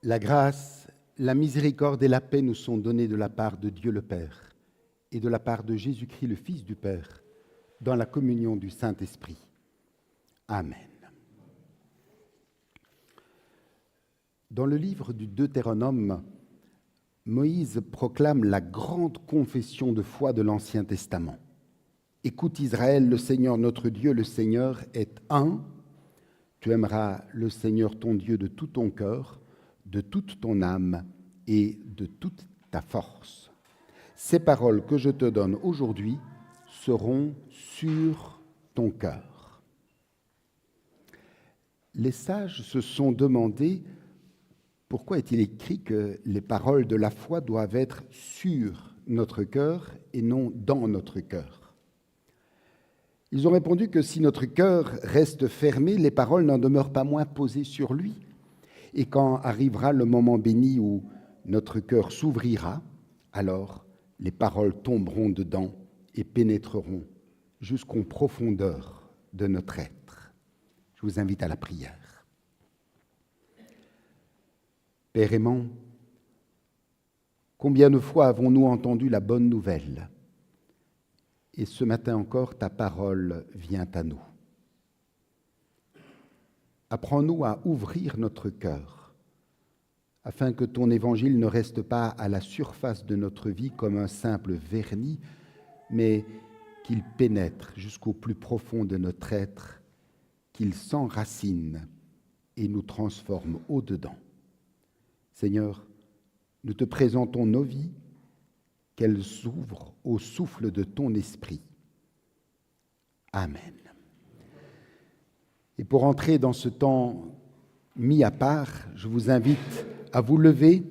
La grâce, la miséricorde et la paix nous sont données de la part de Dieu le Père et de la part de Jésus-Christ, le Fils du Père, dans la communion du Saint-Esprit. Amen. Dans le livre du Deutéronome, Moïse proclame la grande confession de foi de l'Ancien Testament. Écoute Israël, le Seigneur notre Dieu, le Seigneur est un. Tu aimeras le Seigneur ton Dieu de tout ton cœur, de toute ton âme et de toute ta force. Ces paroles que je te donne aujourd'hui seront sur ton cœur. Les sages se sont demandé pourquoi est-il écrit que les paroles de la foi doivent être sur notre cœur et non dans notre cœur. Ils ont répondu que si notre cœur reste fermé, les paroles n'en demeurent pas moins posées sur lui. Et quand arrivera le moment béni où notre cœur s'ouvrira, alors les paroles tomberont dedans et pénétreront jusqu'aux profondeurs de notre être. Je vous invite à la prière. Père aimant, combien de fois avons-nous entendu la bonne nouvelle ? Et ce matin encore, ta parole vient à nous. Apprends-nous à ouvrir notre cœur, afin que ton évangile ne reste pas à la surface de notre vie comme un simple vernis, mais qu'il pénètre jusqu'au plus profond de notre être, qu'il s'enracine et nous transforme au-dedans. Seigneur, nous te présentons nos vies, qu'elles s'ouvrent au souffle de ton esprit. Amen. Et pour entrer dans ce temps mis à part, je vous invite à vous lever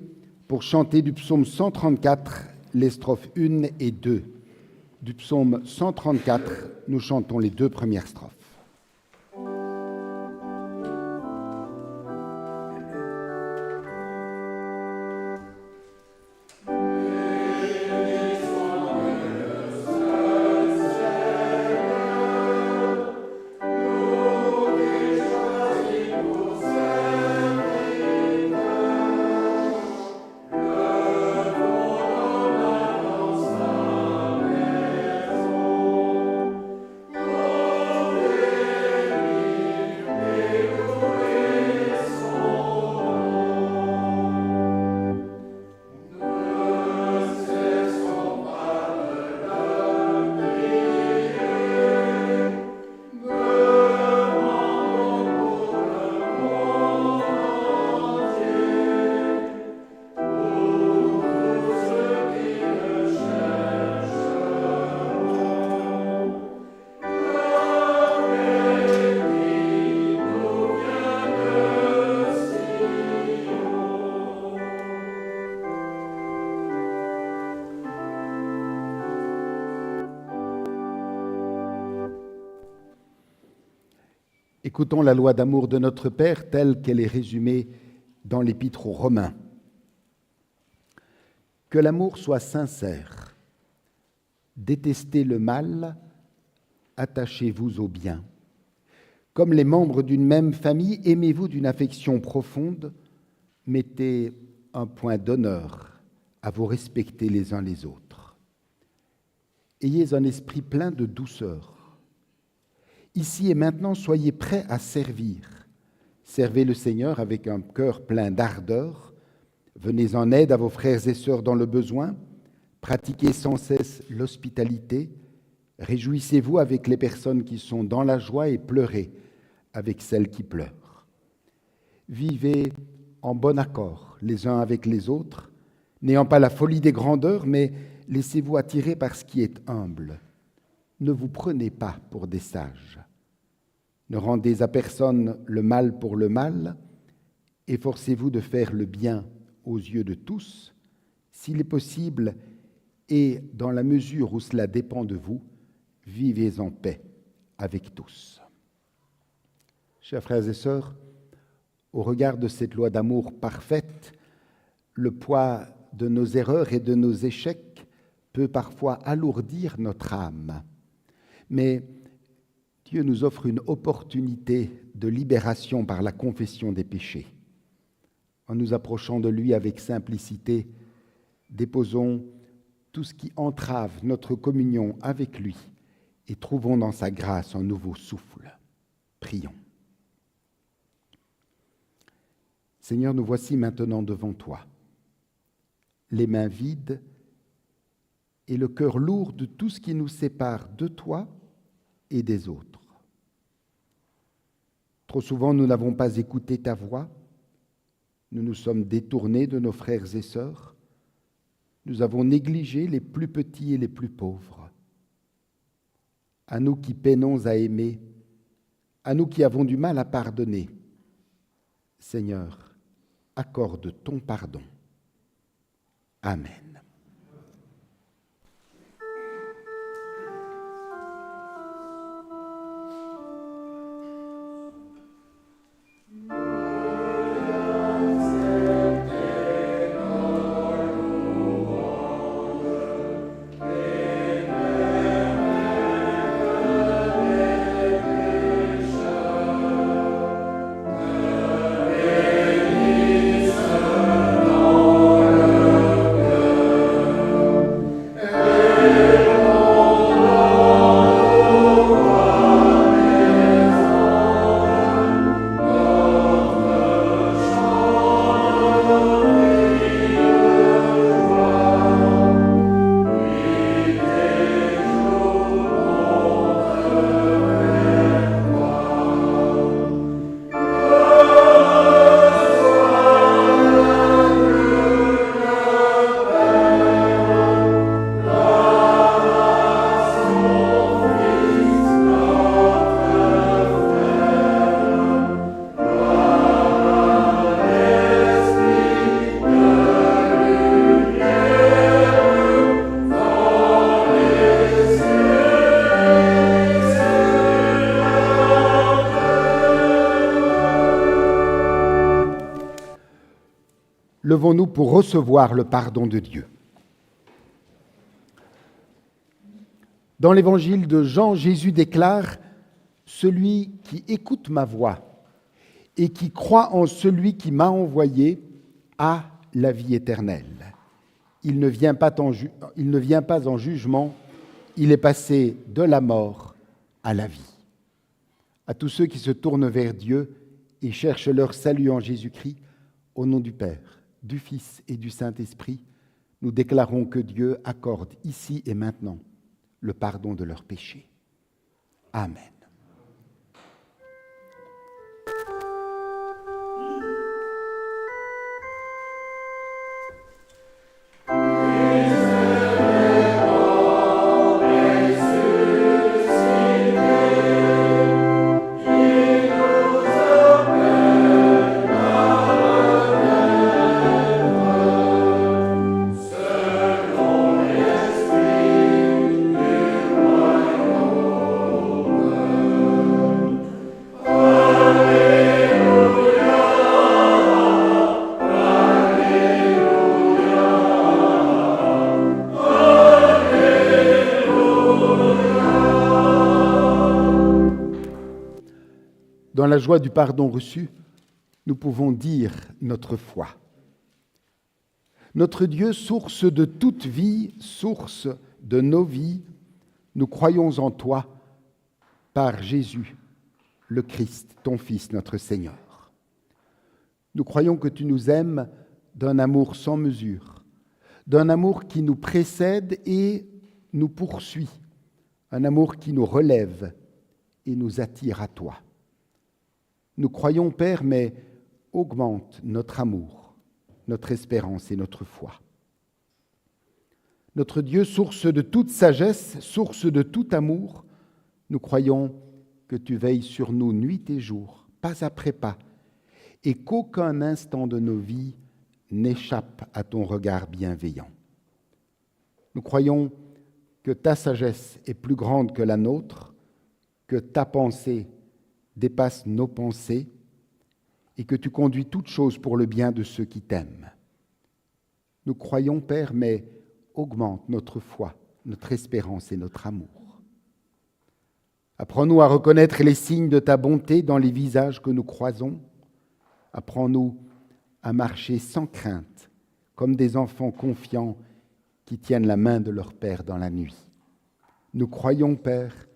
pour chanter du psaume 134, les strophes 1 et 2. Du psaume 134, nous chantons les 2 premières strophes. Écoutons la loi d'amour de notre Père telle qu'elle est résumée dans l'Épître aux Romains. Que l'amour soit sincère. Détestez le mal, attachez-vous au bien. Comme les membres d'une même famille, aimez-vous d'une affection profonde, mettez un point d'honneur à vous respecter les uns les autres. Ayez un esprit plein de douceur. Ici et maintenant, soyez prêts à servir. Servez le Seigneur avec un cœur plein d'ardeur. Venez en aide à vos frères et sœurs dans le besoin. Pratiquez sans cesse l'hospitalité. Réjouissez-vous avec les personnes qui sont dans la joie et pleurez avec celles qui pleurent. Vivez en bon accord les uns avec les autres, n'ayant pas la folie des grandeurs, mais laissez-vous attirer par ce qui est humble. Ne vous prenez pas pour des sages. Ne rendez à personne le mal pour le mal. Efforcez-vous de faire le bien aux yeux de tous, s'il est possible, et dans la mesure où cela dépend de vous, vivez en paix avec tous. Chers frères et sœurs, au regard de cette loi d'amour parfaite, le poids de nos erreurs et de nos échecs peut parfois alourdir notre âme. Mais Dieu nous offre une opportunité de libération par la confession des péchés. En nous approchant de lui avec simplicité, déposons tout ce qui entrave notre communion avec lui et trouvons dans sa grâce un nouveau souffle. Prions. Seigneur, nous voici maintenant devant toi, les mains vides et le cœur lourd de tout ce qui nous sépare de toi et des autres. Trop souvent, nous n'avons pas écouté ta voix, nous nous sommes détournés de nos frères et sœurs, nous avons négligé les plus petits et les plus pauvres. À nous qui peinons à aimer, à nous qui avons du mal à pardonner, Seigneur, accorde ton pardon. Amen. Levons-nous pour recevoir le pardon de Dieu. Dans l'évangile de Jean, Jésus déclare « Celui qui écoute ma voix et qui croit en celui qui m'a envoyé a la vie éternelle. Il ne vient pas en jugement, il est passé de la mort à la vie. » À tous ceux qui se tournent vers Dieu et cherchent leur salut en Jésus-Christ, au nom du Père, du Fils et du Saint-Esprit, nous déclarons que Dieu accorde ici et maintenant le pardon de leurs péchés. Amen. Dans la joie du pardon reçu, nous pouvons dire notre foi. Notre Dieu, source de toute vie, source de nos vies, nous croyons en toi par Jésus, le Christ, ton Fils, notre Seigneur. Nous croyons que tu nous aimes d'un amour sans mesure, d'un amour qui nous précède et nous poursuit, un amour qui nous relève et nous attire à toi. Nous croyons, Père, mais augmente notre amour, notre espérance et notre foi. Notre Dieu, source de toute sagesse, source de tout amour, nous croyons que tu veilles sur nous nuit et jour, pas après pas, et qu'aucun instant de nos vies n'échappe à ton regard bienveillant. Nous croyons que ta sagesse est plus grande que la nôtre, que ta pensée dépasse nos pensées et que tu conduis toutes choses pour le bien de ceux qui t'aiment. Nous croyons, Père, mais augmente notre foi, notre espérance et notre amour. Apprends-nous à reconnaître les signes de ta bonté dans les visages que nous croisons. Apprends-nous à marcher sans crainte, comme des enfants confiants qui tiennent la main de leur Père dans la nuit. Nous croyons, Père,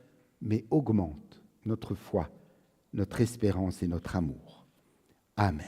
mais augmente notre foi, notre espérance et notre amour. Amen.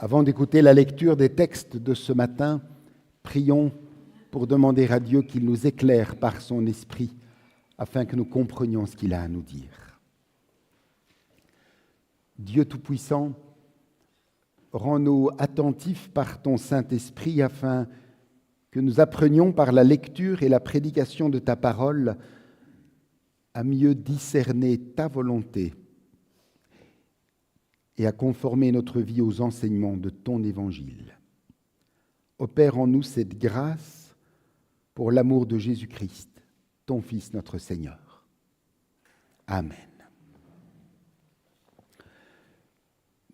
Avant d'écouter la lecture des textes de ce matin, prions pour demander à Dieu qu'il nous éclaire par son esprit afin que nous comprenions ce qu'il a à nous dire. Dieu Tout-Puissant, rends-nous attentifs par ton Saint-Esprit afin que nous apprenions par la lecture et la prédication de ta parole à mieux discerner ta volonté et à conformer notre vie aux enseignements de ton Évangile. Opère en nous cette grâce pour l'amour de Jésus-Christ, ton Fils, notre Seigneur. Amen.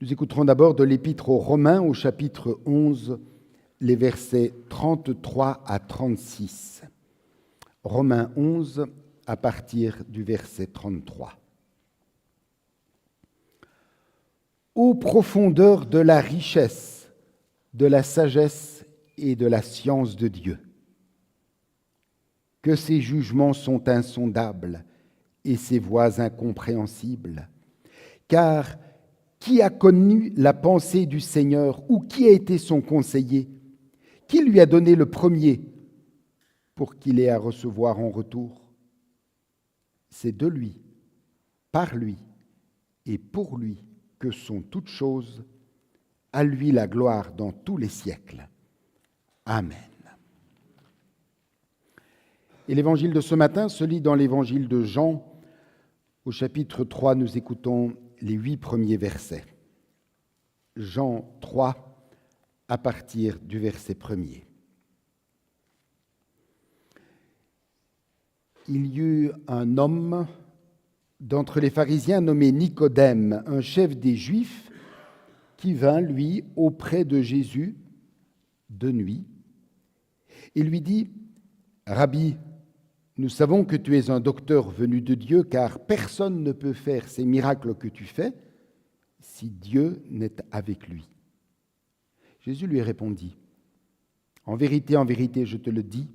Nous écouterons d'abord de l'Épître aux Romains au chapitre 11, les versets 33 à 36. Romains 11, à partir du verset 33. Ô profondeur de la richesse, de la sagesse et de la science de Dieu, que ses jugements sont insondables et ses voies incompréhensibles. Car qui a connu la pensée du Seigneur ou qui a été son conseiller? Qui lui a donné le premier pour qu'il ait à recevoir en retour? C'est de lui, par lui et pour lui que sont toutes choses, à lui la gloire dans tous les siècles. Amen. Et l'évangile de ce matin se lit dans l'évangile de Jean. Au chapitre 3, nous écoutons les 8 premiers versets. Jean 3, à partir du verset 1er. Il y eut un homme d'entre les pharisiens nommé Nicodème, un chef des Juifs, qui vint, lui, auprès de Jésus de nuit, et lui dit, « Rabbi, nous savons que tu es un docteur venu de Dieu, car personne ne peut faire ces miracles que tu fais si Dieu n'est avec lui. » Jésus lui répondit, « en vérité, je te le dis,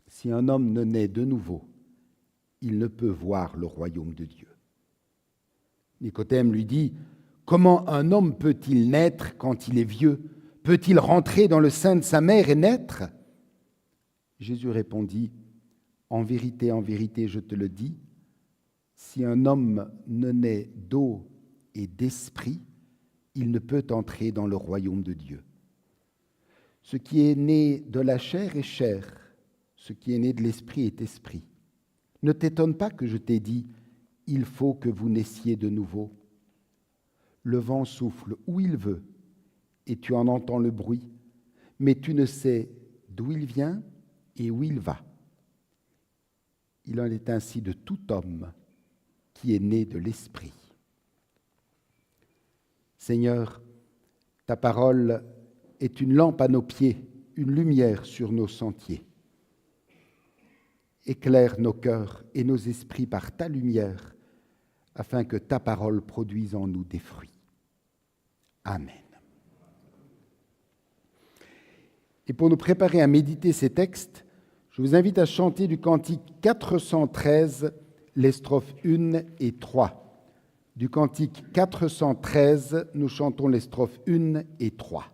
si un homme ne naît de nouveau, il ne peut voir le royaume de Dieu. » Nicodème lui dit, « Comment un homme peut-il naître quand il est vieux? Peut-il rentrer dans le sein de sa mère et naître ?» Jésus répondit, « en vérité, je te le dis, si un homme ne naît d'eau et d'esprit, il ne peut entrer dans le royaume de Dieu. Ce qui est né de la chair est chair, ce qui est né de l'esprit est esprit. Ne t'étonne pas que je t'ai dit, il faut que vous naissiez de nouveau. Le vent souffle où il veut, et tu en entends le bruit, mais tu ne sais d'où il vient et où il va. Il en est ainsi de tout homme qui est né de l'Esprit. » Seigneur, ta parole est une lampe à nos pieds, une lumière sur nos sentiers. Éclaire nos cœurs et nos esprits par ta lumière, afin que ta parole produise en nous des fruits. Amen. Et pour nous préparer à méditer ces textes, je vous invite à chanter du cantique 413, les strophes 1 et 3. Du cantique 413, nous chantons les strophes 1 et 3.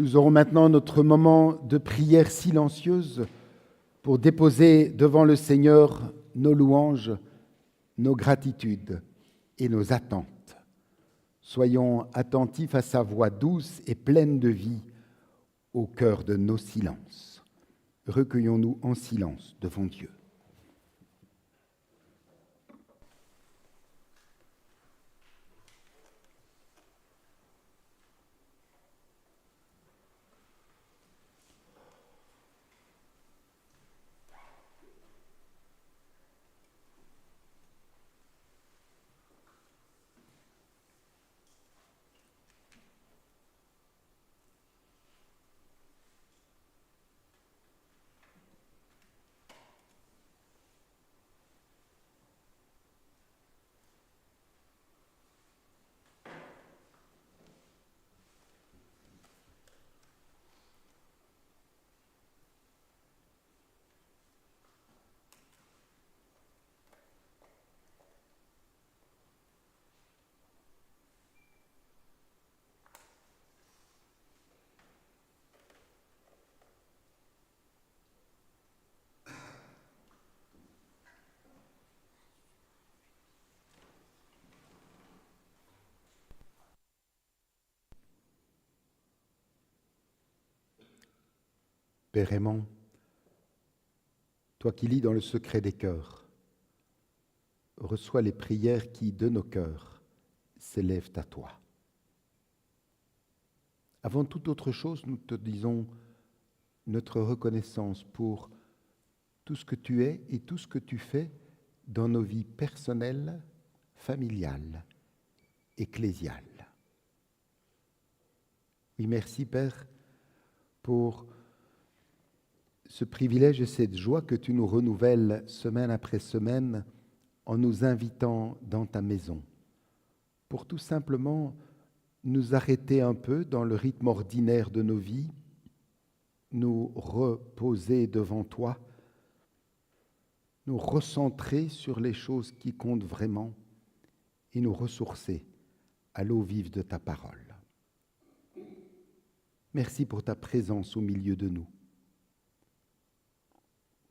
Nous aurons maintenant notre moment de prière silencieuse pour déposer devant le Seigneur nos louanges, nos gratitudes et nos attentes. Soyons attentifs à sa voix douce et pleine de vie au cœur de nos silences. Recueillons-nous en silence devant Dieu. Père aimant, toi qui lis dans le secret des cœurs, reçois les prières qui, de nos cœurs, s'élèvent à toi. Avant toute autre chose, nous te disons notre reconnaissance pour tout ce que tu es et tout ce que tu fais dans nos vies personnelles, familiales, ecclésiales. Oui, merci Père pour ce privilège et cette joie que tu nous renouvelles semaine après semaine en nous invitant dans ta maison, pour tout simplement nous arrêter un peu dans le rythme ordinaire de nos vies, nous reposer devant toi, nous recentrer sur les choses qui comptent vraiment et nous ressourcer à l'eau vive de ta parole. Merci pour ta présence au milieu de nous.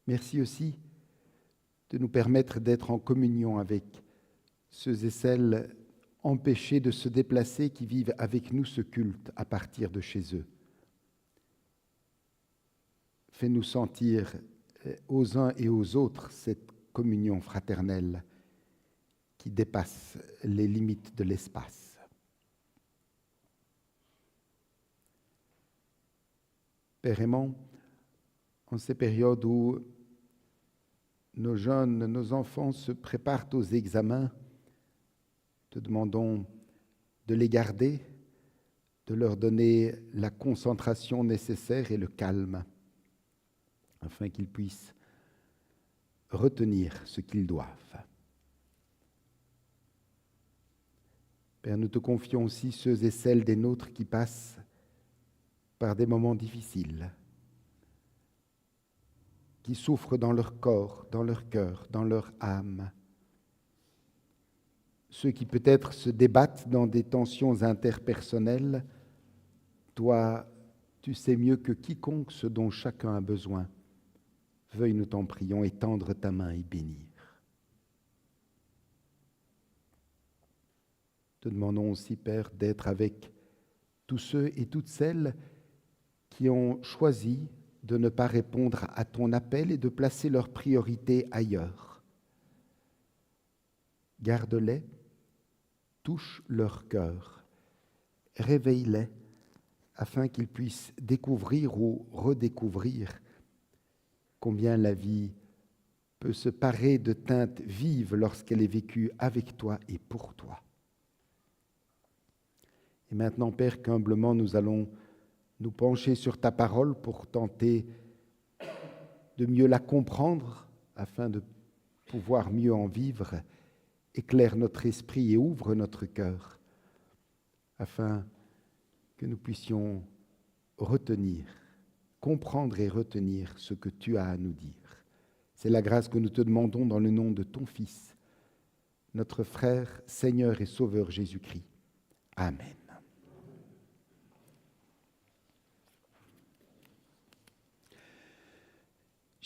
Merci aussi de nous permettre d'être en communion avec ceux et celles empêchés de se déplacer qui vivent avec nous ce culte à partir de chez eux. Fais-nous sentir aux uns et aux autres cette communion fraternelle qui dépasse les limites de l'espace. Père aimant, en ces périodes où nos jeunes, nos enfants se préparent aux examens, te demandons de les garder, de leur donner la concentration nécessaire et le calme, afin qu'ils puissent retenir ce qu'ils doivent. Père, nous te confions aussi ceux et celles des nôtres qui passent par des moments difficiles, qui souffrent dans leur corps, dans leur cœur, dans leur âme. Ceux qui peut-être se débattent dans des tensions interpersonnelles, toi, tu sais mieux que quiconque ce dont chacun a besoin. Veuille, nous t'en prions, étendre ta main et bénir. Te demandons aussi, Père, d'être avec tous ceux et toutes celles qui ont choisi de ne pas répondre à ton appel et de placer leurs priorités ailleurs. Garde-les, touche leur cœur, réveille-les afin qu'ils puissent découvrir ou redécouvrir combien la vie peut se parer de teintes vives lorsqu'elle est vécue avec toi et pour toi. Et maintenant, Père, qu'humblement nous allons nous pencher sur ta parole pour tenter de mieux la comprendre afin de pouvoir mieux en vivre. Éclaire notre esprit et ouvre notre cœur afin que nous puissions retenir, comprendre et retenir ce que tu as à nous dire. C'est la grâce que nous te demandons dans le nom de ton Fils, notre frère, Seigneur et Sauveur Jésus-Christ. Amen.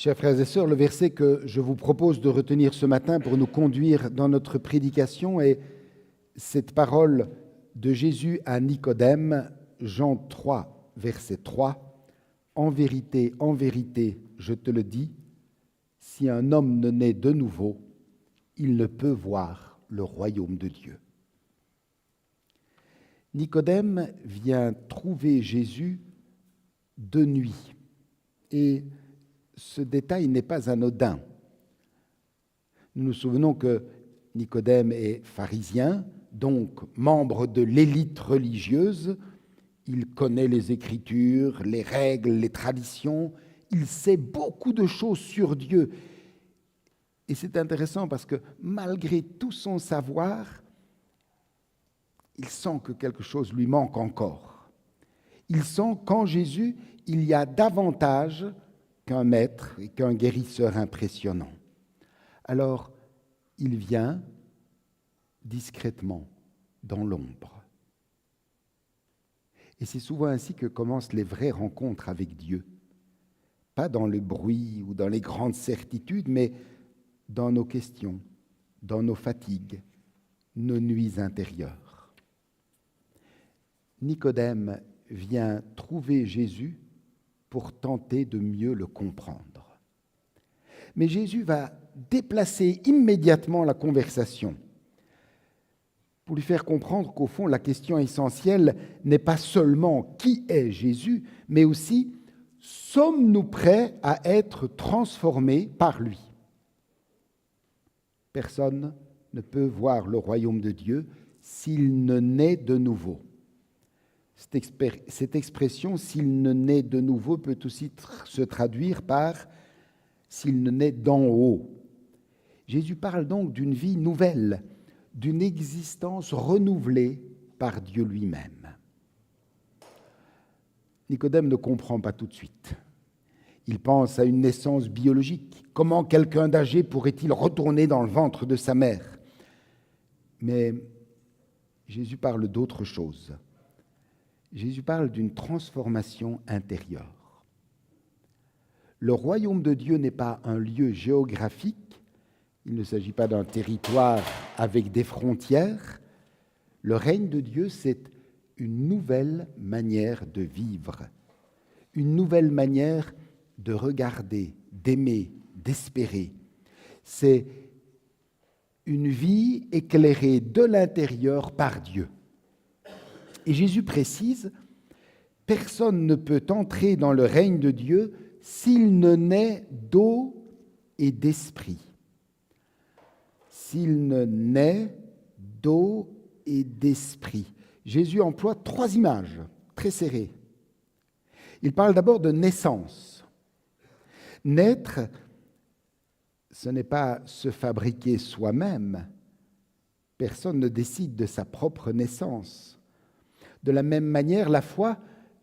Chers frères et sœurs, le verset que je vous propose de retenir ce matin pour nous conduire dans notre prédication est cette parole de Jésus à Nicodème, Jean 3, verset 3. En vérité, je te le dis, si un homme ne naît de nouveau, il ne peut voir le royaume de Dieu. Nicodème vient trouver Jésus de nuit. Et ce détail n'est pas anodin. Nous nous souvenons que Nicodème est pharisien, donc membre de l'élite religieuse. Il connaît les Écritures, les règles, les traditions. Il sait beaucoup de choses sur Dieu. Et c'est intéressant parce que malgré tout son savoir, il sent que quelque chose lui manque encore. Il sent qu'en Jésus, il y a davantage qu'un maître et qu'un guérisseur impressionnant. Alors, il vient discrètement dans l'ombre. Et c'est souvent ainsi que commencent les vraies rencontres avec Dieu. Pas dans le bruit ou dans les grandes certitudes, mais dans nos questions, dans nos fatigues, nos nuits intérieures. Nicodème vient trouver Jésus pour tenter de mieux le comprendre. Mais Jésus va déplacer immédiatement la conversation pour lui faire comprendre qu'au fond, la question essentielle n'est pas seulement qui est Jésus, mais aussi sommes-nous prêts à être transformés par lui? Personne ne peut voir le royaume de Dieu s'il ne naît de nouveau. Cette expression, s'il ne naît de nouveau, peut aussi se traduire par s'il ne naît d'en haut. Jésus parle donc d'une vie nouvelle, d'une existence renouvelée par Dieu lui-même. Nicodème ne comprend pas tout de suite. Il pense à une naissance biologique. Comment quelqu'un d'âgé pourrait-il retourner dans le ventre de sa mère? Mais Jésus parle d'autre chose. Jésus parle d'une transformation intérieure. Le royaume de Dieu n'est pas un lieu géographique, il ne s'agit pas d'un territoire avec des frontières. Le règne de Dieu, c'est une nouvelle manière de vivre, une nouvelle manière de regarder, d'aimer, d'espérer. C'est une vie éclairée de l'intérieur par Dieu. Et Jésus précise, personne ne peut entrer dans le règne de Dieu s'il ne naît d'eau et d'esprit. S'il ne naît d'eau et d'esprit. Jésus emploie 3 images très serrées. Il parle d'abord de naissance. Naître, ce n'est pas se fabriquer soi-même. Personne ne décide de sa propre naissance. De la même manière, la foi,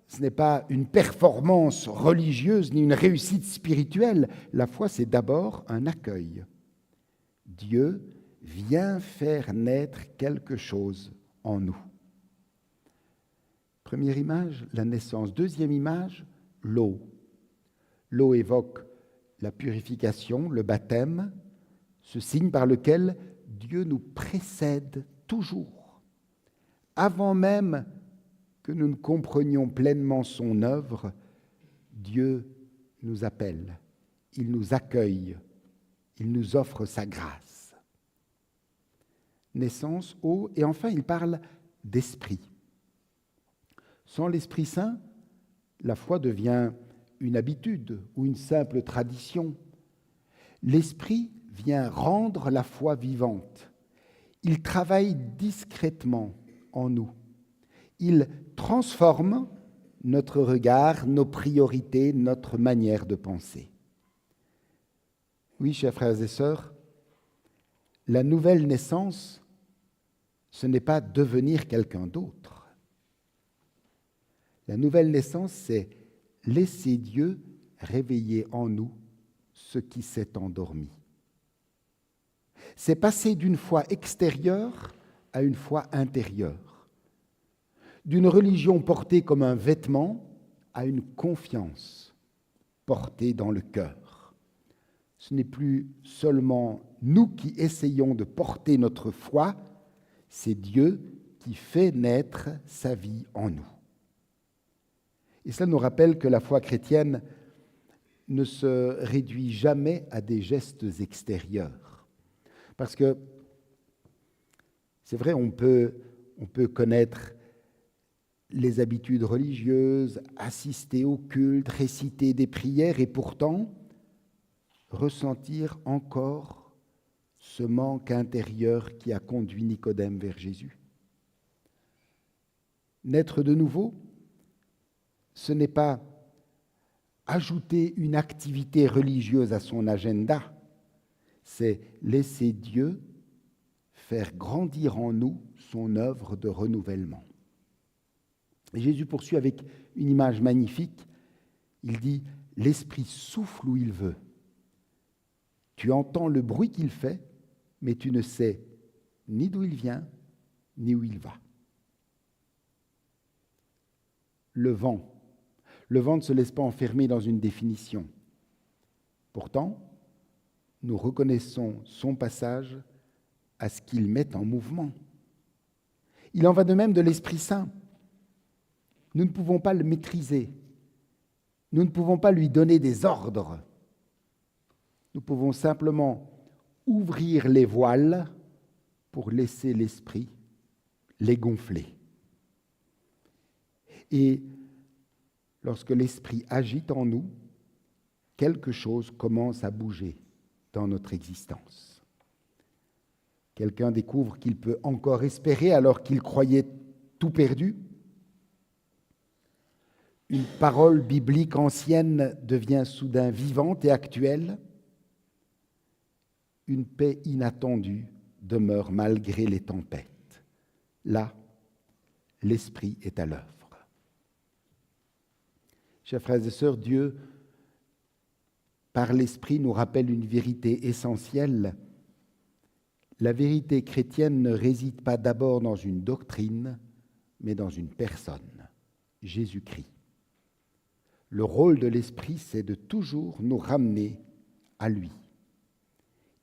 ce n'est pas une performance religieuse ni une réussite spirituelle. La foi, c'est d'abord un accueil. Dieu vient faire naître quelque chose en nous. Première image, la naissance. Deuxième image, l'eau. L'eau évoque la purification, le baptême, ce signe par lequel Dieu nous précède toujours. Avant même que nous ne comprenions pleinement son œuvre, Dieu nous appelle, il nous accueille, il nous offre sa grâce. Naissance, eau, et enfin il parle d'esprit. Sans l'Esprit Saint, la foi devient une habitude ou une simple tradition. L'Esprit vient rendre la foi vivante. Il travaille discrètement en nous. Il transforme notre regard, nos priorités, notre manière de penser. Oui, chers frères et sœurs, la nouvelle naissance, ce n'est pas devenir quelqu'un d'autre. La nouvelle naissance, c'est laisser Dieu réveiller en nous ce qui s'est endormi. C'est passer d'une foi extérieure à une foi intérieure, d'une religion portée comme un vêtement à une confiance portée dans le cœur. ce n'est plus seulement nous qui essayons de porter notre foi, c'est Dieu qui fait naître sa vie en nous. Et cela nous rappelle que la foi chrétienne ne se réduit jamais à des gestes extérieurs. Parce que c'est vrai, on peut connaître les habitudes religieuses, assister au culte, réciter des prières et pourtant ressentir encore ce manque intérieur qui a conduit Nicodème vers Jésus. Naître de nouveau, ce n'est pas ajouter une activité religieuse à son agenda, c'est laisser Dieu faire grandir en nous son œuvre de renouvellement. Et Jésus poursuit avec une image magnifique. Il dit « L'Esprit souffle où il veut. Tu entends le bruit qu'il fait, mais tu ne sais ni d'où il vient, ni où il va. » Le vent ne se laisse pas enfermer dans une définition. Pourtant, nous reconnaissons son passage à ce qu'il met en mouvement. Il en va de même de l'Esprit Saint. Nous ne pouvons pas le maîtriser. Nous ne pouvons pas lui donner des ordres. Nous pouvons simplement ouvrir les voiles pour laisser l'Esprit les gonfler. Et lorsque l'Esprit agite en nous, quelque chose commence à bouger dans notre existence. Quelqu'un découvre qu'il peut encore espérer alors qu'il croyait tout perdu. Une parole biblique ancienne devient soudain vivante et actuelle. Une paix inattendue demeure malgré les tempêtes. Là, l'Esprit est à l'œuvre. Chers frères et sœurs, Dieu, par l'Esprit, nous rappelle une vérité essentielle. La vérité chrétienne ne réside pas d'abord dans une doctrine, mais dans une personne, Jésus-Christ. Le rôle de l'Esprit, c'est de toujours nous ramener à lui.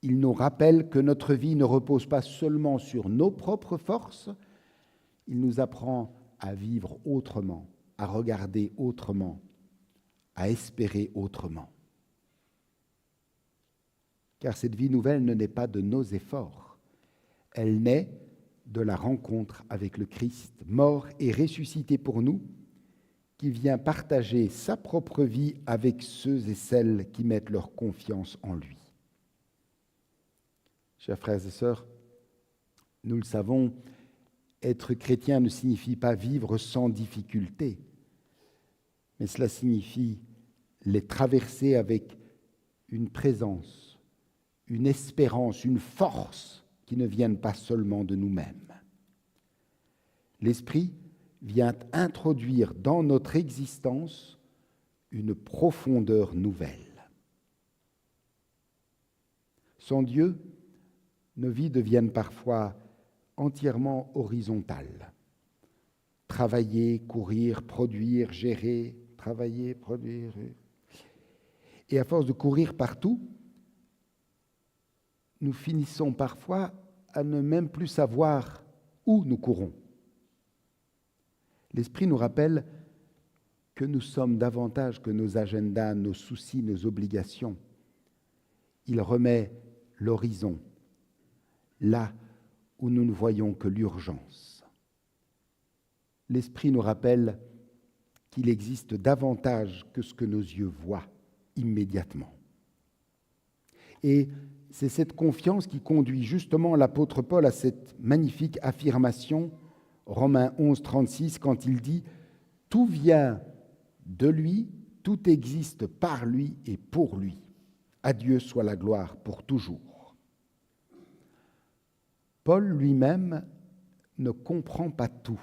Il nous rappelle que notre vie ne repose pas seulement sur nos propres forces, il nous apprend à vivre autrement, à regarder autrement, à espérer autrement. Car cette vie nouvelle ne naît pas de nos efforts, elle naît de la rencontre avec le Christ, mort et ressuscité pour nous, qui vient partager sa propre vie avec ceux et celles qui mettent leur confiance en lui. Chers frères et sœurs, nous le savons, être chrétien ne signifie pas vivre sans difficulté, mais cela signifie les traverser avec une présence, une espérance, une force qui ne viennent pas seulement de nous-mêmes. L'Esprit vient introduire dans notre existence une profondeur nouvelle. Sans Dieu, nos vies deviennent parfois entièrement horizontales. Travailler, courir, produire, gérer, travailler, produire. Et à force de courir partout, nous finissons parfois à ne même plus savoir où nous courons. L'Esprit nous rappelle que nous sommes davantage que nos agendas, nos soucis, nos obligations. Il remet l'horizon, là où nous ne voyons que l'urgence. L'Esprit nous rappelle qu'il existe davantage que ce que nos yeux voient immédiatement. Et c'est cette confiance qui conduit justement l'apôtre Paul à cette magnifique affirmation, Romains 11, 36, quand il dit « Tout vient de lui, tout existe par lui et pour lui. À Dieu soit la gloire pour toujours. » Paul lui-même ne comprend pas tout.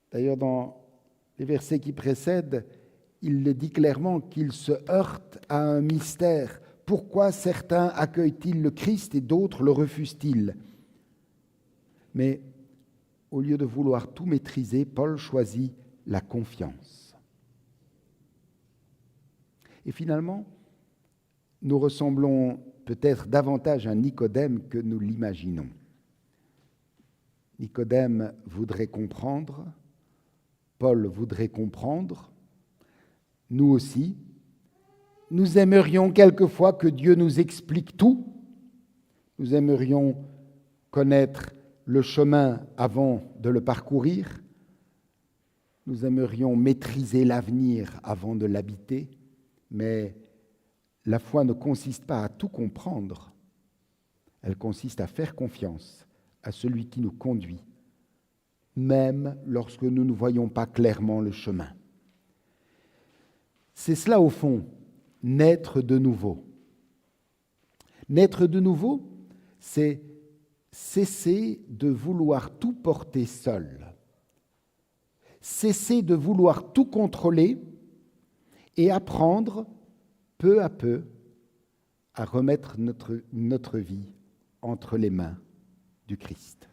D'ailleurs, dans les versets qui précèdent, il le dit clairement qu'il se heurte à un mystère. Pourquoi certains accueillent-ils le Christ et d'autres le refusent-ils? Mais au lieu de vouloir tout maîtriser, Paul choisit la confiance. Et finalement, nous ressemblons peut-être davantage à Nicodème que nous l'imaginons. Nicodème voudrait comprendre, Paul voudrait comprendre, nous aussi. Nous aimerions quelquefois que Dieu nous explique tout. Nous aimerions connaître le chemin avant de le parcourir. Nous aimerions maîtriser l'avenir avant de l'habiter. Mais la foi ne consiste pas à tout comprendre. Elle consiste à faire confiance à celui qui nous conduit, même lorsque nous ne voyons pas clairement le chemin. C'est cela, au fond, naître de nouveau. Naître de nouveau, c'est cesser de vouloir tout porter seul, cesser de vouloir tout contrôler et apprendre peu à peu à remettre notre vie entre les mains du Christ.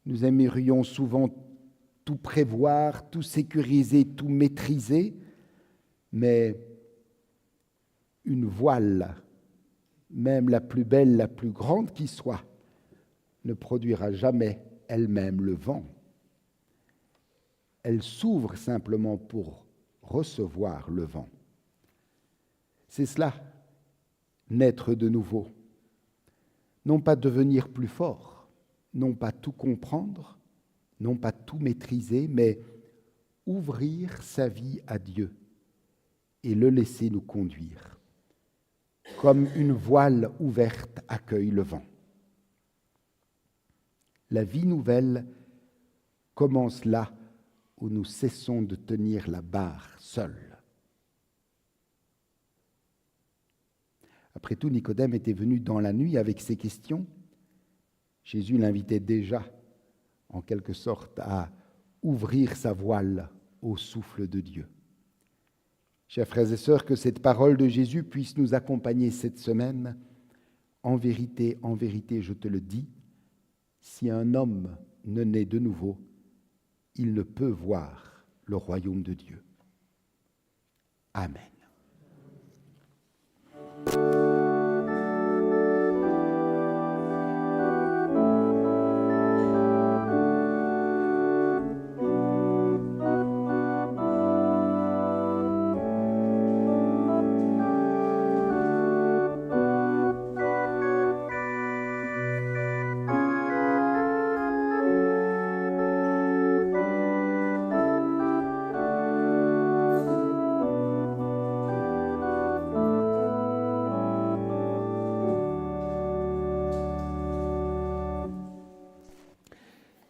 Nous aimerions souvent tout prévoir, tout sécuriser, tout maîtriser, mais une voile, même la plus belle, la plus grande qui soit, ne produira jamais elle-même le vent. Elle s'ouvre simplement pour recevoir le vent. C'est cela, naître de nouveau. Non pas devenir plus fort, non pas tout comprendre, non pas tout maîtriser, mais ouvrir sa vie à Dieu et le laisser nous conduire, comme une voile ouverte accueille le vent. La vie nouvelle commence là où nous cessons de tenir la barre seuls. Après tout, Nicodème était venu dans la nuit avec ses questions. Jésus l'invitait déjà, en quelque sorte, à ouvrir sa voile au souffle de Dieu. Chers frères et sœurs, que cette parole de Jésus puisse nous accompagner cette semaine. En vérité, je te le dis, si un homme ne naît de nouveau, il ne peut voir le royaume de Dieu. Amen.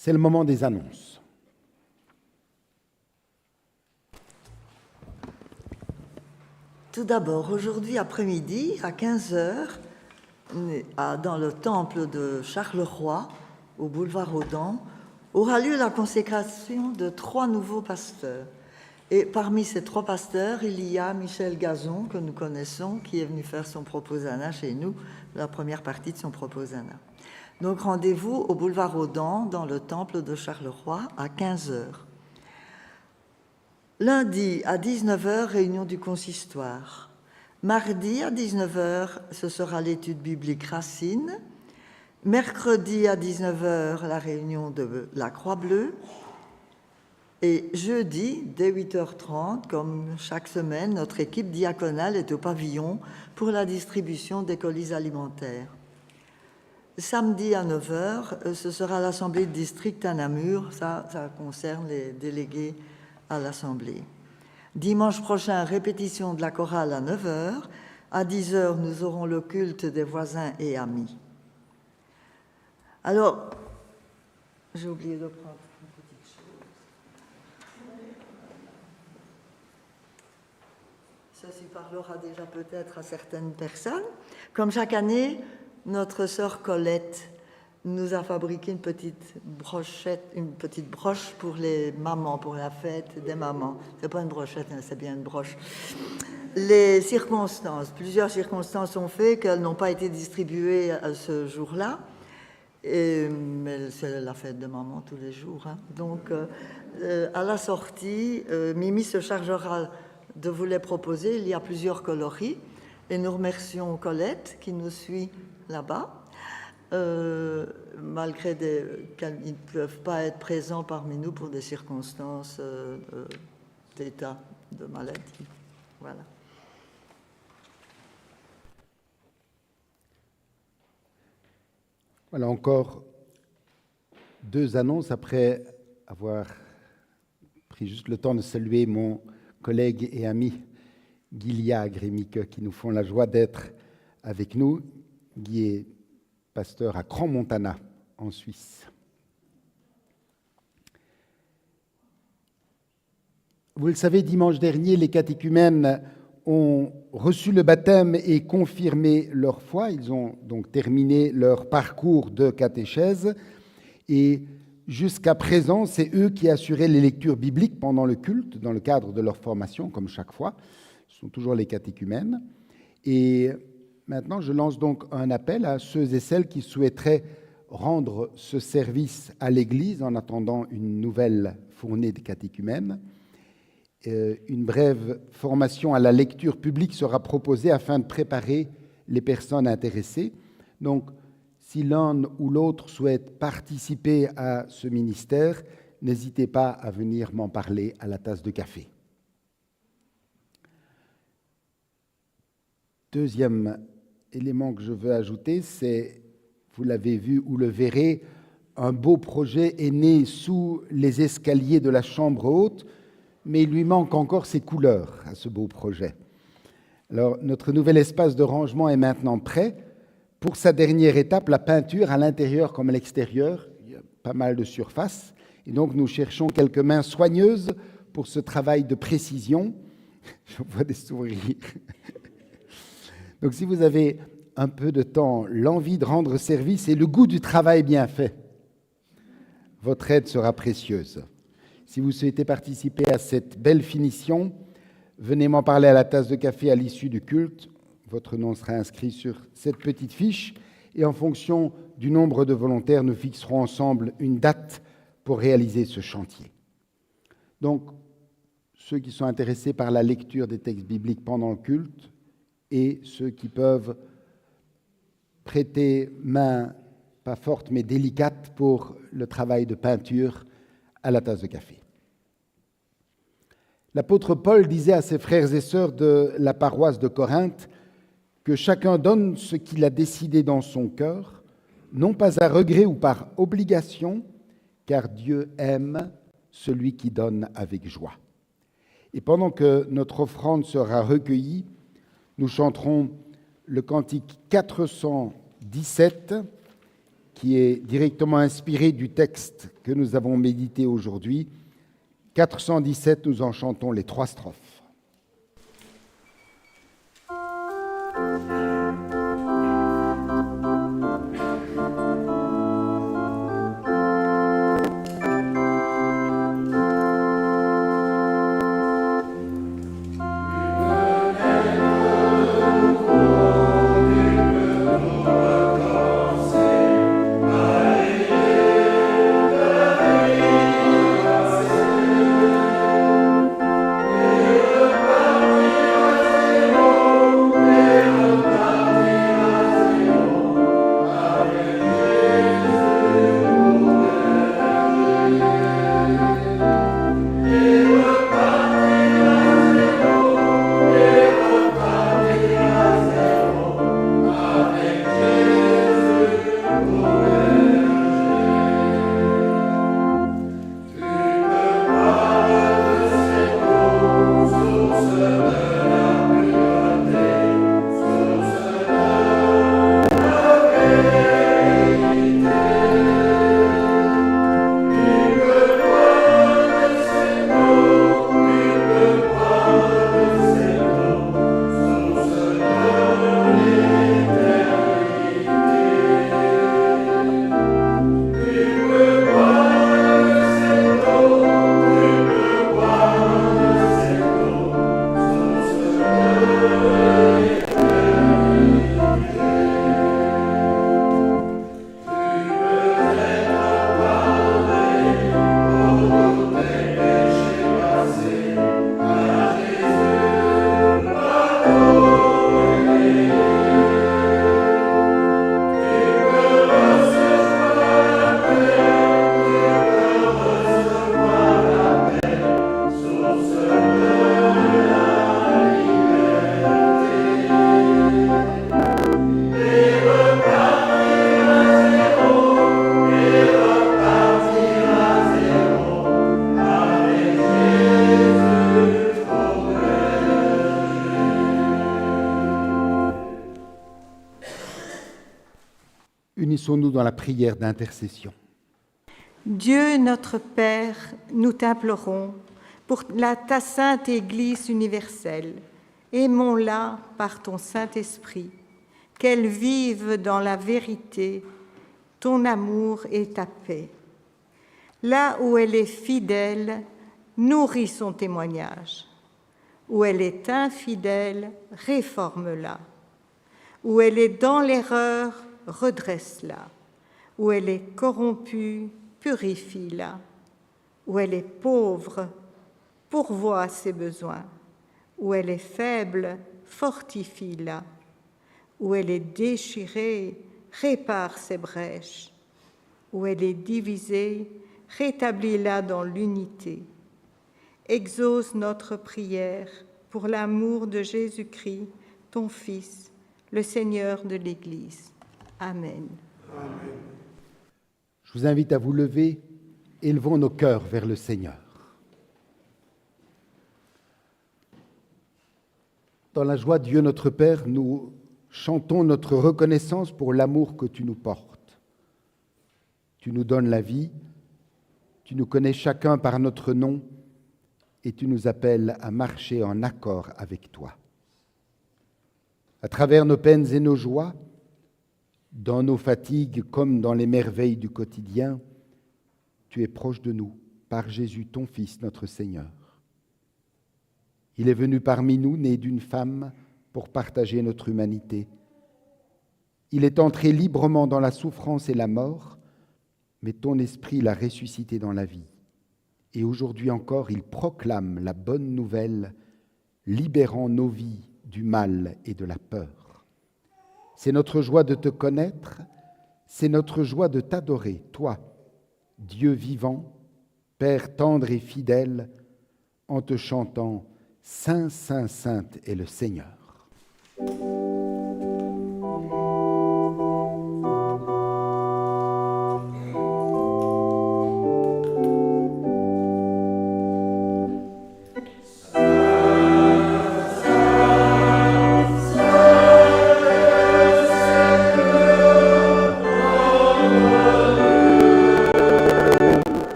C'est le moment des annonces. Tout d'abord, aujourd'hui après-midi, à 15h, dans le temple de Charleroi, au boulevard Audan, aura lieu la consécration de 3 nouveaux pasteurs. Et parmi ces 3 pasteurs, il y a Michel Gazon, que nous connaissons, qui est venu faire son proposana chez nous, la première partie de son proposana. Donc rendez-vous au boulevard Audan, dans le temple de Charleroi, à 15h. Lundi, à 19h, réunion du consistoire. Mardi, à 19h, ce sera l'étude biblique Racine. Mercredi, à 19h, la réunion de la Croix-Bleue. Et jeudi, dès 8h30, comme chaque semaine, notre équipe diaconale est au pavillon pour la distribution des colis alimentaires. Samedi à 9h, ce sera l'Assemblée de district à Namur. Ça concerne les délégués à l'Assemblée. Dimanche prochain, répétition de la chorale à 9h. À 10h, nous aurons le culte des voisins et amis. Alors, j'ai oublié de prendre une petite chose. Ceci parlera déjà peut-être à certaines personnes. Comme chaque année, notre sœur Colette nous a fabriqué une petite broche pour les mamans, pour la fête des mamans. C'est pas une brochette, c'est bien une broche. Plusieurs circonstances ont fait qu'elles n'ont pas été distribuées à ce jour-là. Mais c'est la fête de maman tous les jours. Hein. Donc, à la sortie, Mimi se chargera de vous les proposer. Il y a plusieurs coloris et nous remercions Colette qui nous suit là-bas, malgré qu'ils ne peuvent pas être présents parmi nous pour des circonstances d'état de maladie. Voilà. Voilà encore 2 annonces après avoir pris juste le temps de saluer mon collègue et ami Guy Liag et Mieke qui nous font la joie d'être avec nous. Guy est pasteur à Crans-Montana en Suisse. Vous le savez, dimanche dernier, les catéchumènes ont reçu le baptême et confirmé leur foi. Ils ont donc terminé leur parcours de catéchèse. Et jusqu'à présent, c'est eux qui assuraient les lectures bibliques pendant le culte, dans le cadre de leur formation, comme chaque fois. Ce sont toujours les catéchumènes. Et maintenant, je lance donc un appel à ceux et celles qui souhaiteraient rendre ce service à l'Église en attendant une nouvelle fournée des catéchumènes. Une brève formation à la lecture publique sera proposée afin de préparer les personnes intéressées. Donc, si l'un ou l'autre souhaite participer à ce ministère, n'hésitez pas à venir m'en parler à la tasse de café. Deuxième élément que je veux ajouter, c'est, vous l'avez vu ou le verrez, un beau projet est né sous les escaliers de la chambre haute, mais il lui manque encore ses couleurs à ce beau projet. Alors, notre nouvel espace de rangement est maintenant prêt. Pour sa dernière étape, la peinture à l'intérieur comme à l'extérieur, il y a pas mal de surface. Et donc, nous cherchons quelques mains soigneuses pour ce travail de précision. Je vois des sourires. Donc, si vous avez un peu de temps, l'envie de rendre service et le goût du travail bien fait, votre aide sera précieuse. Si vous souhaitez participer à cette belle finition, venez m'en parler à la tasse de café à l'issue du culte. Votre nom sera inscrit sur cette petite fiche et en fonction du nombre de volontaires, nous fixerons ensemble une date pour réaliser ce chantier. Donc, ceux qui sont intéressés par la lecture des textes bibliques pendant le culte et ceux qui peuvent prêter main, pas forte mais délicate, pour le travail de peinture à la tasse de café. L'apôtre Paul disait à ses frères et sœurs de la paroisse de Corinthe que chacun donne ce qu'il a décidé dans son cœur, non pas à regret ou par obligation, car Dieu aime celui qui donne avec joie. Et pendant que notre offrande sera recueillie, nous chanterons le cantique 417, qui est directement inspiré du texte que nous avons médité aujourd'hui. 417, nous en chantons les 3 strophes. Unissons-nous dans la prière d'intercession. Dieu notre Père, nous t'implorons pour ta sainte Église universelle. Aimons-la par ton Saint-Esprit, qu'elle vive dans la vérité, ton amour et ta paix. Là où elle est fidèle, nourris son témoignage. Où elle est infidèle, réforme-la. Où elle est dans l'erreur, redresse-la. Où elle est corrompue, purifie-la. Où elle est pauvre, pourvois à ses besoins. Où elle est faible, fortifie-la. Où elle est déchirée, répare ses brèches. Où elle est divisée, rétablis-la dans l'unité. Exauce notre prière pour l'amour de Jésus-Christ, ton Fils, le Seigneur de l'Église. Amen. Amen. Je vous invite à vous lever, élevons nos cœurs vers le Seigneur. Dans la joie de Dieu notre Père, nous chantons notre reconnaissance pour l'amour que tu nous portes. Tu nous donnes la vie, tu nous connais chacun par notre nom et tu nous appelles à marcher en accord avec toi. À travers nos peines et nos joies, dans nos fatigues comme dans les merveilles du quotidien, tu es proche de nous par Jésus, ton Fils, notre Seigneur. Il est venu parmi nous, né d'une femme, pour partager notre humanité. Il est entré librement dans la souffrance et la mort, mais ton esprit l'a ressuscité dans la vie. Et aujourd'hui encore, il proclame la bonne nouvelle, libérant nos vies du mal et de la peur. C'est notre joie de te connaître, c'est notre joie de t'adorer, toi, Dieu vivant, Père tendre et fidèle, en te chantant « Saint, Saint, Sainte est le Seigneur ».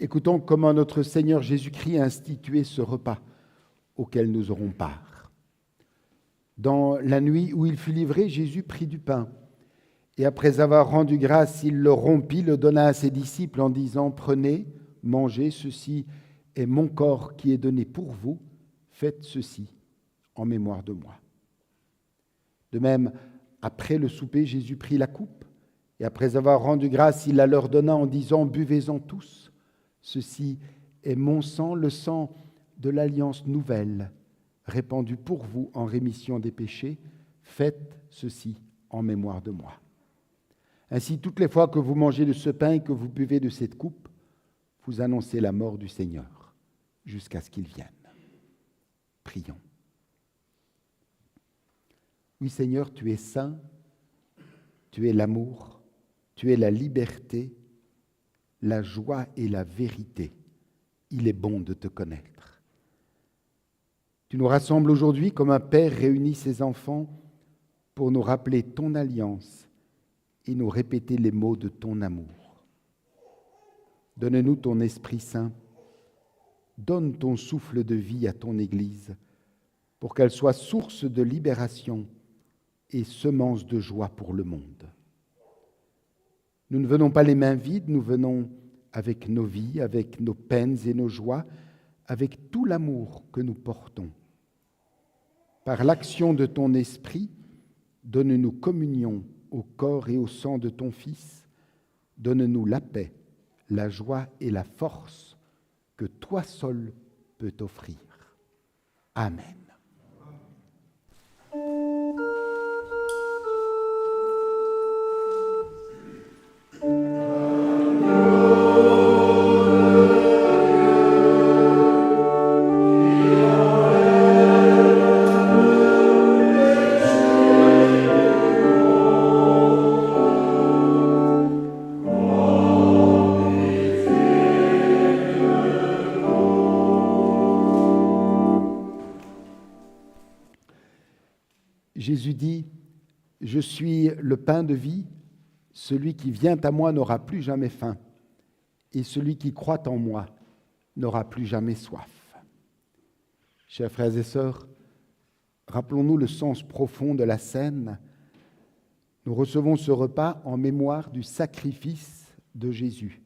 Écoutons comment notre Seigneur Jésus-Christ a institué ce repas auquel nous aurons part. Dans la nuit où il fut livré, Jésus prit du pain et après avoir rendu grâce, il le rompit, le donna à ses disciples en disant « Prenez, mangez, ceci est mon corps qui est donné pour vous, faites ceci en mémoire de moi. » De même, après le souper, Jésus prit la coupe et après avoir rendu grâce, il la leur donna en disant « Buvez-en tous. Ceci est mon sang, le sang de l'alliance nouvelle, répandu pour vous en rémission des péchés. Faites ceci en mémoire de moi. » Ainsi, toutes les fois que vous mangez de ce pain et que vous buvez de cette coupe, vous annoncez la mort du Seigneur jusqu'à ce qu'il vienne. Prions. Oui, Seigneur, tu es saint, tu es l'amour, tu es la liberté, la joie et la vérité. Il est bon de te connaître. Tu nous rassembles aujourd'hui comme un père réunit ses enfants pour nous rappeler ton alliance et nous répéter les mots de ton amour. Donne-nous ton Esprit Saint. Donne ton souffle de vie à ton Église pour qu'elle soit source de libération et semence de joie pour le monde. Nous ne venons pas les mains vides, nous venons avec nos vies, avec nos peines et nos joies, avec tout l'amour que nous portons. Par l'action de ton esprit, donne-nous communion au corps et au sang de ton Fils. Donne-nous la paix, la joie et la force que toi seul peux offrir. Amen. Jésus dit, « Je suis le pain de vie, celui qui vient à moi n'aura plus jamais faim, et celui qui croit en moi n'aura plus jamais soif. » Chers frères et sœurs, rappelons-nous le sens profond de la scène. Nous recevons ce repas en mémoire du sacrifice de Jésus.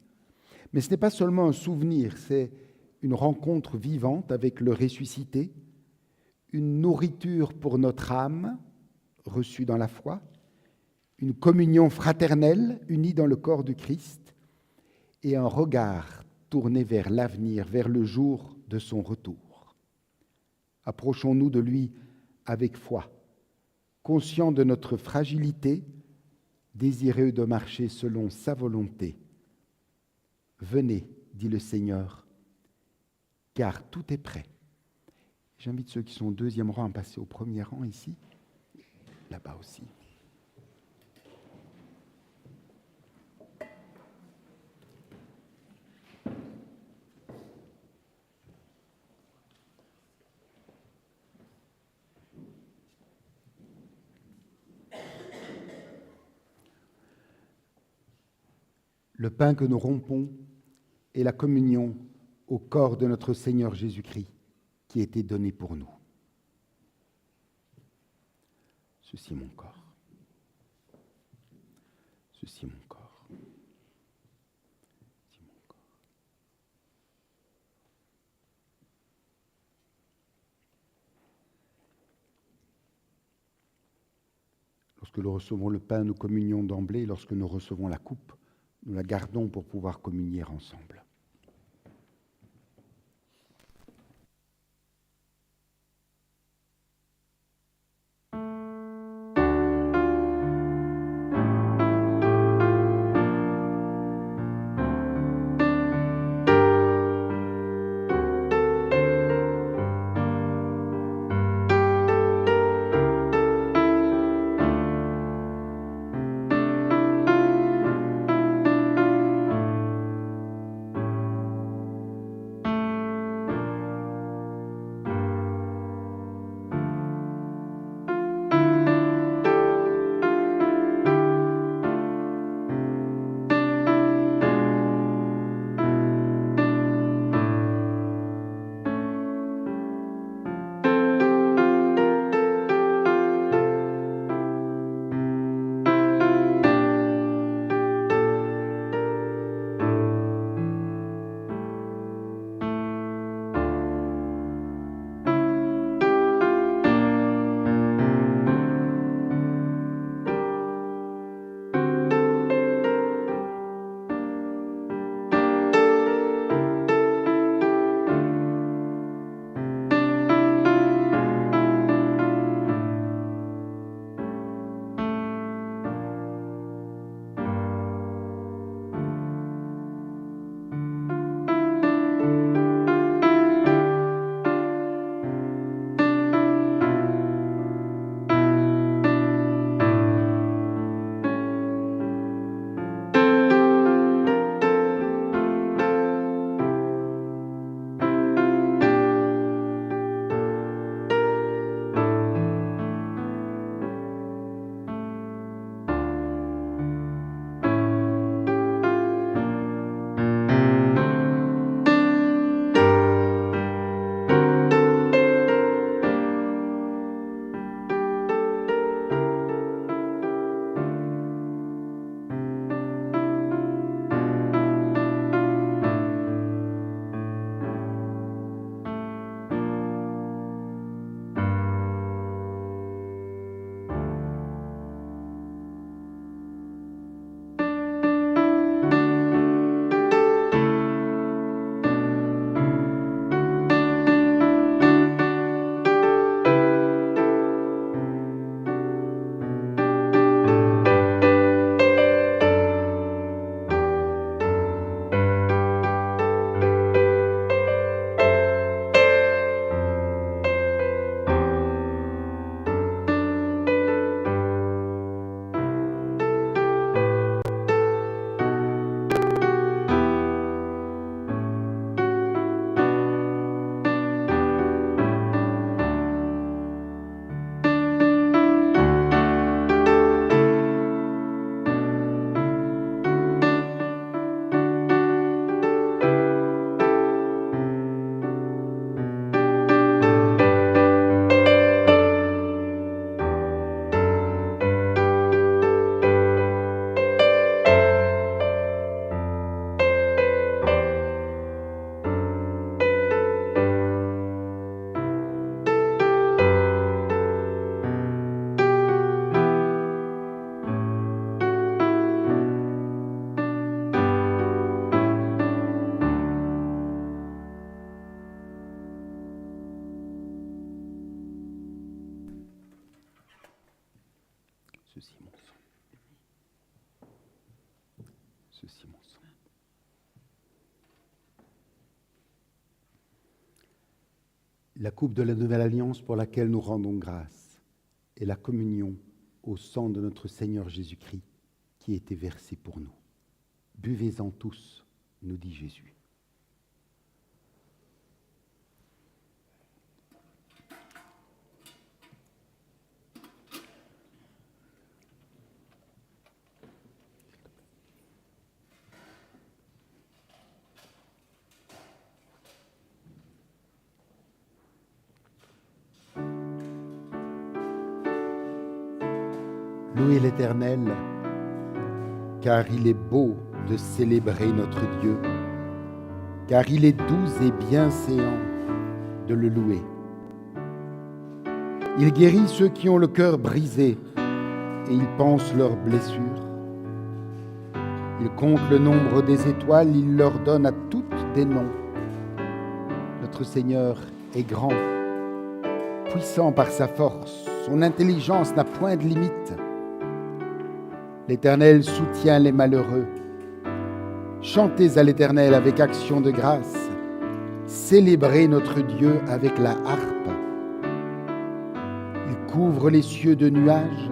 Mais ce n'est pas seulement un souvenir, c'est une rencontre vivante avec le ressuscité, une nourriture pour notre âme, reçue dans la foi, une communion fraternelle unie dans le corps du Christ et un regard tourné vers l'avenir, vers le jour de son retour. Approchons-nous de lui avec foi, conscients de notre fragilité, désireux de marcher selon sa volonté. Venez, dit le Seigneur, car tout est prêt. J'invite ceux qui sont au deuxième rang à passer au premier rang ici, là-bas aussi. Le pain que nous rompons est la communion au corps de notre Seigneur Jésus-Christ qui a été donné pour nous. Ceci est mon corps. Ceci est mon corps. Ceci est mon corps. Lorsque nous recevons le pain, nous communions d'emblée. Lorsque nous recevons la coupe, nous la gardons pour pouvoir communier ensemble. la coupe de la nouvelle alliance pour laquelle nous rendons grâce et la communion au sang de notre Seigneur Jésus-Christ qui a été versé pour nous. Buvez-en tous, nous dit Jésus. Louez l'Éternel, car il est beau de célébrer notre Dieu, car il est doux et bienséant de le louer. Il guérit ceux qui ont le cœur brisé et il panse leurs blessures. Il compte le nombre des étoiles, il leur donne à toutes des noms. Notre Seigneur est grand, puissant par sa force, son intelligence n'a point de limite. L'Éternel soutient les malheureux. Chantez à l'Éternel avec action de grâce. Célébrez notre Dieu avec la harpe. Il couvre les cieux de nuages.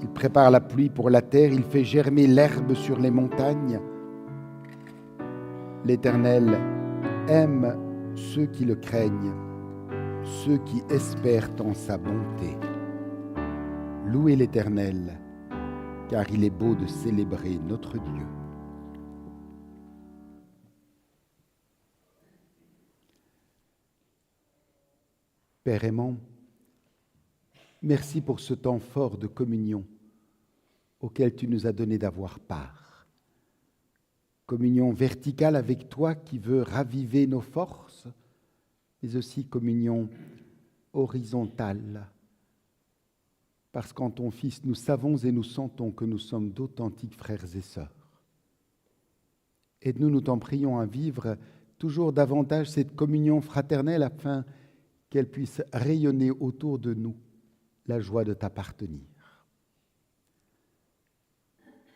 Il prépare la pluie pour la terre. Il fait germer l'herbe sur les montagnes. L'Éternel aime ceux qui le craignent, ceux qui espèrent en sa bonté. Louez l'Éternel, car il est beau de célébrer notre Dieu. Père aimant, merci pour ce temps fort de communion auquel tu nous as donné d'avoir part. Communion verticale avec toi qui veut raviver nos forces, mais aussi communion horizontale, parce qu'en ton Fils, nous savons et nous sentons que nous sommes d'authentiques frères et sœurs. Aide-nous, nous t'en prions, à vivre toujours davantage cette communion fraternelle afin qu'elle puisse rayonner autour de nous la joie de t'appartenir.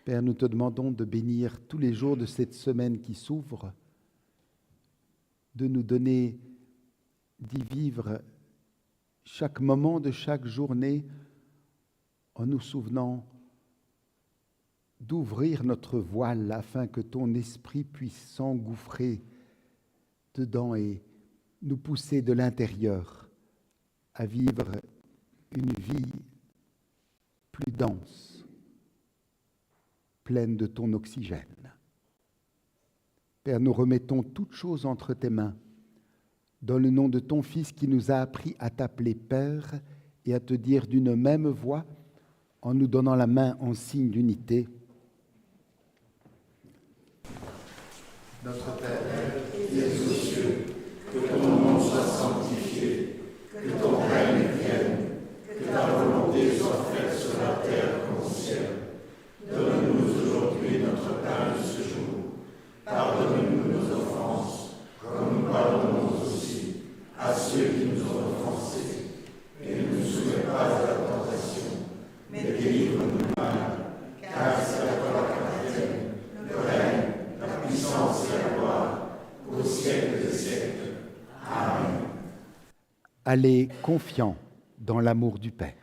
Père, nous te demandons de bénir tous les jours de cette semaine qui s'ouvre, de nous donner d'y vivre chaque moment de chaque journée en nous souvenant d'ouvrir notre voile afin que ton esprit puisse s'engouffrer dedans et nous pousser de l'intérieur à vivre une vie plus dense, pleine de ton oxygène. Père, nous remettons toutes choses entre tes mains, dans le nom de ton Fils qui nous a appris à t'appeler Père et à te dire d'une même voix, en nous donnant la main en signe d'unité. Notre Père, qui es aux cieux, que ton nom soit sanctifié, que ton règne vienne, que ta volonté soit faite sur la terre comme au ciel. Donne-nous aujourd'hui notre pain de ce jour. Pardonne-nous nos offenses, comme nous pardonnons aussi à ceux qui nous ont offensés. Et ne nous soumets pas à la tentation, mais délivre-nous du mal, car c'est à toi qu'appartiennent le règne, la puissance et la gloire, au siècle des siècles. Amen. Allez confiants dans l'amour du Père.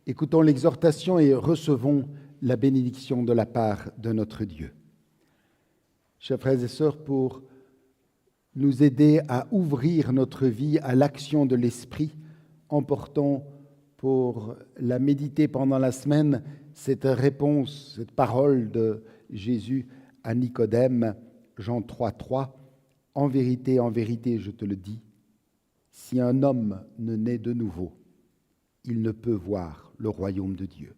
Écoutons l'exhortation et recevons la bénédiction de la part de notre Dieu. Chers frères et sœurs, pour nous aider à ouvrir notre vie à l'action de l'Esprit, emportons pour la méditer pendant la semaine cette réponse, cette parole de Jésus à Nicodème, Jean 3,3. En vérité, je te le dis, si un homme ne naît de nouveau, il ne peut voir le royaume de Dieu.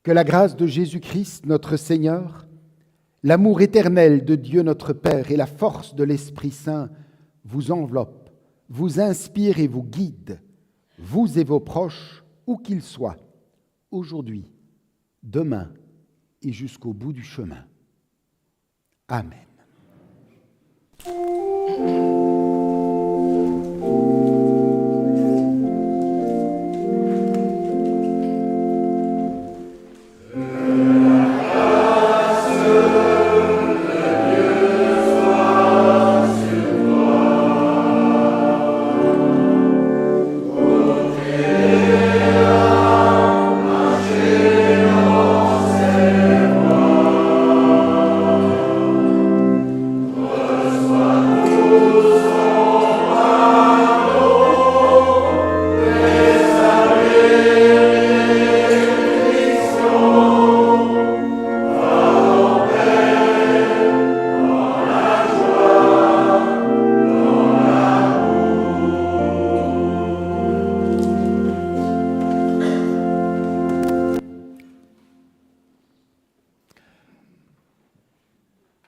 Que la grâce de Jésus-Christ, notre Seigneur, l'amour éternel de Dieu notre Père et la force de l'Esprit Saint vous enveloppent, vous inspirent et vous guident, vous et vos proches, où qu'ils soient, aujourd'hui, demain et jusqu'au bout du chemin. Amen.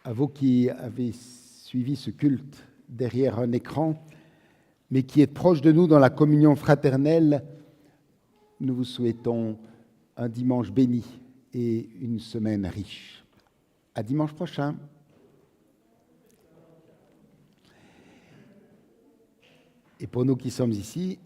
À vous qui avez suivi ce culte derrière un écran, mais qui êtes proches de nous dans la communion fraternelle, nous vous souhaitons un dimanche béni et une semaine riche. À dimanche prochain. Et pour nous qui sommes ici,